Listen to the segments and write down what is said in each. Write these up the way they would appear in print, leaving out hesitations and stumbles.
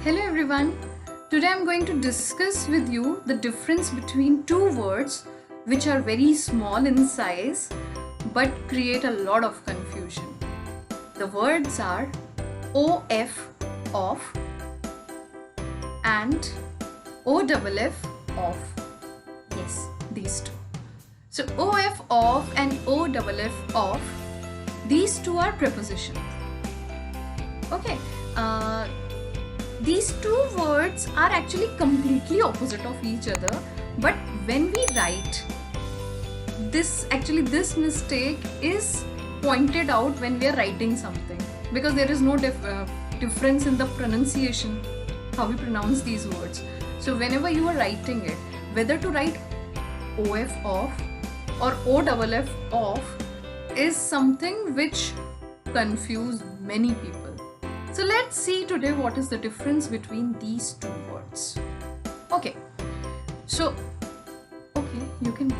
Hello everyone. Today I'm going to discuss with you the difference between two words which are very small in size but create a lot of confusion. The words are OF off and OFF off. Yes, these two. So OF off and OFF off, these two are prepositions. Okay. These two words are actually completely opposite of each other, but when we write this mistake is pointed out when we are writing something, because there is no difference in the pronunciation, how we pronounce these words. So whenever you are writing it, whether to write OF off or OFF off is something which confuse many people. So let's see today what is the difference between these two words. Okay, you can go.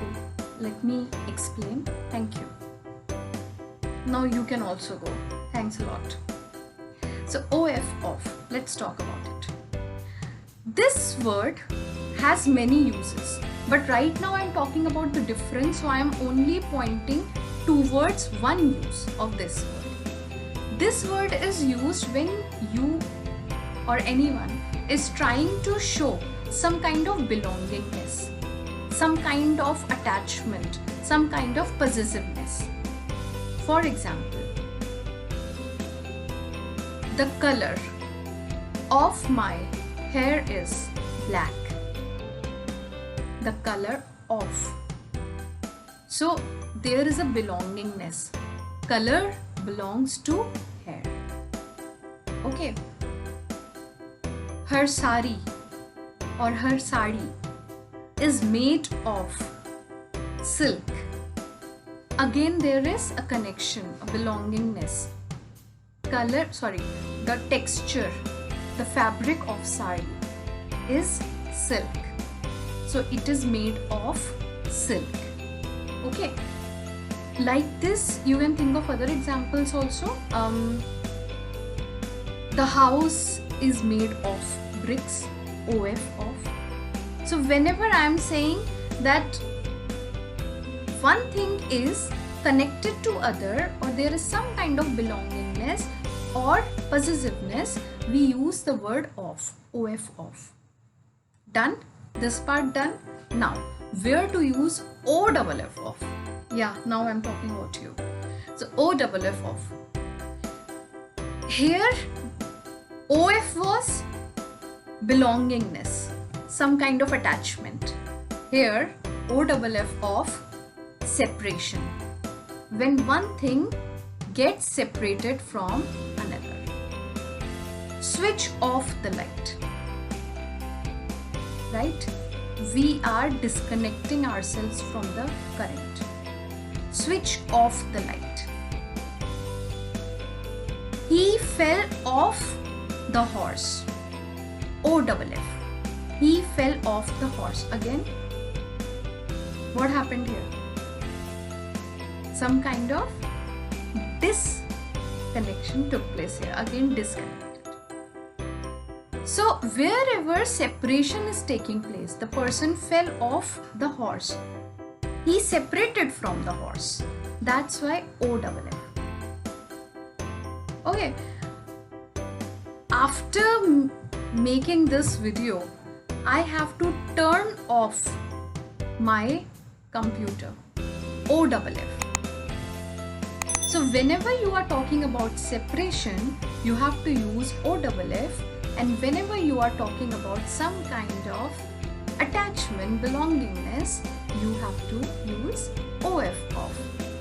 Let me explain. Thank you. Now you can also go. Thanks a lot. So OF off, let's talk about it. This word has many uses, but right now I'm talking about the difference, so I am only pointing towards one use of this word. This word is used when you or anyone is trying to show some kind of belongingness, some kind of attachment, some kind of possessiveness. For example, the color of my hair is black. The color of. So there is a belongingness. Color belongs to hair. Okay. Her sari or her sari is made of silk. Again, there is a connection, a belongingness. The texture, the fabric of sari is silk. So it is made of silk. Okay. Like this, you can think of other examples also. The house is made of bricks, OF off. So whenever I am saying that one thing is connected to other, or there is some kind of belongingness or possessiveness, we use the word of, OF off. Done? This part done? Now, where to use OFF off? Yeah, now I'm talking about you. So OFF off. Here, OF was belongingness, some kind of attachment. Here, OFF off, separation. When one thing gets separated from another. Switch off the light. Right? We are disconnecting ourselves from the current. Switch off the light. He fell off the horse. OFF. He fell off the horse. Again, what happened here? Some kind of disconnection took place here. Again, disconnected. So wherever separation is taking place, the person fell off the horse. He separated from the horse. That's why OFF. Okay. After making this video, I have to turn off my computer. OFF. So whenever you are talking about separation, you have to use OFF, and whenever you are talking about some kind of attachment, belongingness, you have to use OF off.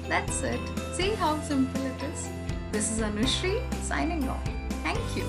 That's it. See how simple it is. This is Anushri signing off. Thank you.